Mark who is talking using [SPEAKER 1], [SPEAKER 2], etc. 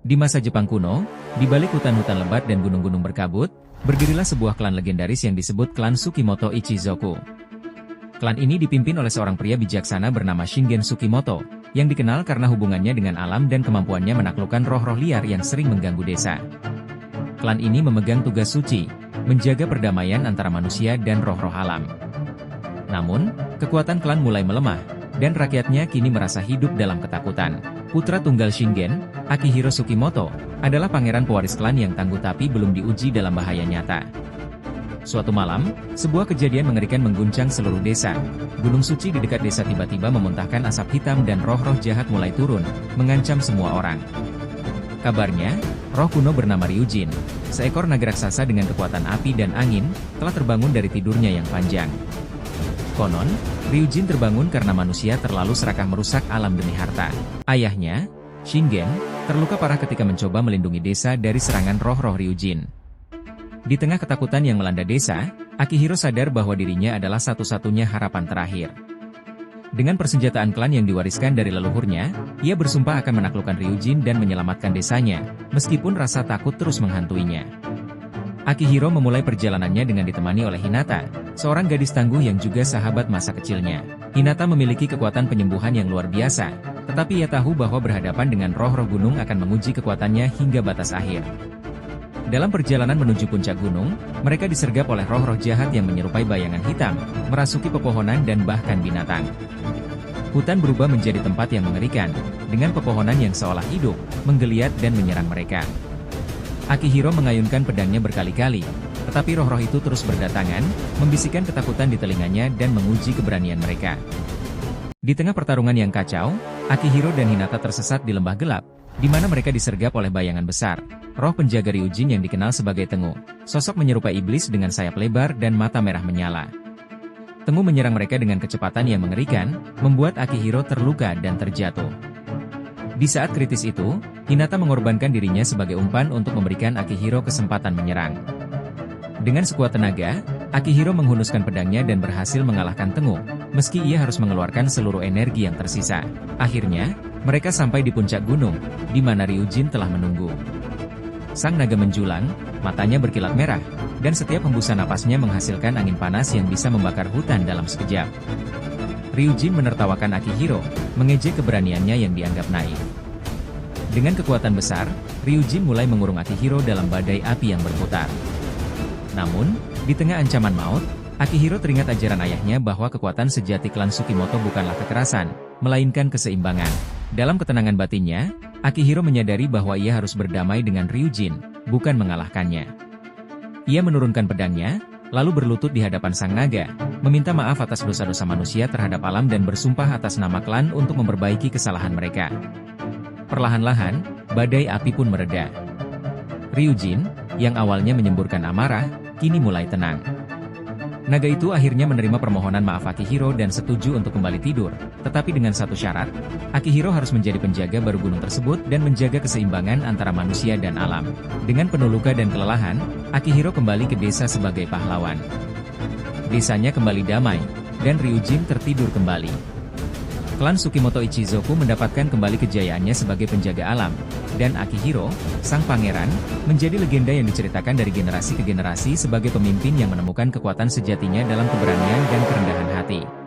[SPEAKER 1] Di masa Jepang kuno, di balik hutan-hutan lebat dan gunung-gunung berkabut, berdirilah sebuah klan legendaris yang disebut klan Tsukimoto Ichizoku. Klan ini dipimpin oleh seorang pria bijaksana bernama Shingen Tsukimoto, yang dikenal karena hubungannya dengan alam dan kemampuannya menaklukkan roh-roh liar yang sering mengganggu desa. Klan ini memegang tugas suci, menjaga perdamaian antara manusia dan roh-roh alam. Namun, kekuatan klan mulai melemah, dan rakyatnya kini merasa hidup dalam ketakutan. Putra tunggal Shingen, Akihiro Tsukimoto, adalah pangeran pewaris klan yang tangguh tapi belum diuji dalam bahaya nyata. Suatu malam, sebuah kejadian mengerikan mengguncang seluruh desa. Gunung suci di dekat desa tiba-tiba memuntahkan asap hitam dan roh-roh jahat mulai turun, mengancam semua orang. Kabarnya, roh kuno bernama Ryujin, seekor naga raksasa dengan kekuatan api dan angin, telah terbangun dari tidurnya yang panjang. Konon, Ryujin terbangun karena manusia terlalu serakah merusak alam demi harta. Ayahnya, Shingen, terluka parah ketika mencoba melindungi desa dari serangan roh-roh Ryujin. Di tengah ketakutan yang melanda desa, Akihiro sadar bahwa dirinya adalah satu-satunya harapan terakhir. Dengan persenjataan klan yang diwariskan dari leluhurnya, ia bersumpah akan menaklukkan Ryujin dan menyelamatkan desanya, meskipun rasa takut terus menghantuinya. Akihiro memulai perjalanannya dengan ditemani oleh Hinata, seorang gadis tangguh yang juga sahabat masa kecilnya. Hinata memiliki kekuatan penyembuhan yang luar biasa, tetapi ia tahu bahwa berhadapan dengan roh-roh gunung akan menguji kekuatannya hingga batas akhir. Dalam perjalanan menuju puncak gunung, mereka disergap oleh roh-roh jahat yang menyerupai bayangan hitam, merasuki pepohonan dan bahkan binatang. Hutan berubah menjadi tempat yang mengerikan, dengan pepohonan yang seolah hidup, menggeliat dan menyerang mereka. Akihiro mengayunkan pedangnya berkali-kali, tetapi roh-roh itu terus berdatangan, membisikkan ketakutan di telinganya dan menguji keberanian mereka. Di tengah pertarungan yang kacau, Akihiro dan Hinata tersesat di lembah gelap, di mana mereka disergap oleh bayangan besar, roh penjaga Ryujin yang dikenal sebagai Tengu, sosok menyerupai iblis dengan sayap lebar dan mata merah menyala. Tengu menyerang mereka dengan kecepatan yang mengerikan, membuat Akihiro terluka dan terjatuh. Di saat kritis itu, Hinata mengorbankan dirinya sebagai umpan untuk memberikan Akihiro kesempatan menyerang. Dengan sekuat tenaga, Akihiro menghunuskan pedangnya dan berhasil mengalahkan Tengu, meski ia harus mengeluarkan seluruh energi yang tersisa. Akhirnya, mereka sampai di puncak gunung, di mana Ryujin telah menunggu. Sang naga menjulang, matanya berkilat merah, dan setiap hembusan napasnya menghasilkan angin panas yang bisa membakar hutan dalam sekejap. Ryujin menertawakan Akihiro, mengejek keberaniannya yang dianggap naif. Dengan kekuatan besar, Ryujin mulai mengurung Akihiro dalam badai api yang berputar. Namun, di tengah ancaman maut, Akihiro teringat ajaran ayahnya bahwa kekuatan sejati klan Tsukimoto bukanlah kekerasan, melainkan keseimbangan. Dalam ketenangan batinnya, Akihiro menyadari bahwa ia harus berdamai dengan Ryujin, bukan mengalahkannya. Ia menurunkan pedangnya, lalu berlutut di hadapan sang naga, meminta maaf atas dosa-dosa manusia terhadap alam dan bersumpah atas nama klan untuk memperbaiki kesalahan mereka. Perlahan-lahan, badai api pun mereda. Ryujin, yang awalnya menyemburkan amarah, kini mulai tenang. Naga itu akhirnya menerima permohonan maaf Akihiro dan setuju untuk kembali tidur, tetapi dengan satu syarat, Akihiro harus menjadi penjaga baru gunung tersebut dan menjaga keseimbangan antara manusia dan alam. Dengan penuh luka dan kelelahan, Akihiro kembali ke desa sebagai pahlawan. Desanya kembali damai, dan Ryujin tertidur kembali. Klan Tsukimoto Ichizoku mendapatkan kembali kejayaannya sebagai penjaga alam, dan Akihiro, sang pangeran, menjadi legenda yang diceritakan dari generasi ke generasi sebagai pemimpin yang menemukan kekuatan sejatinya dalam keberanian dan kerendahan hati.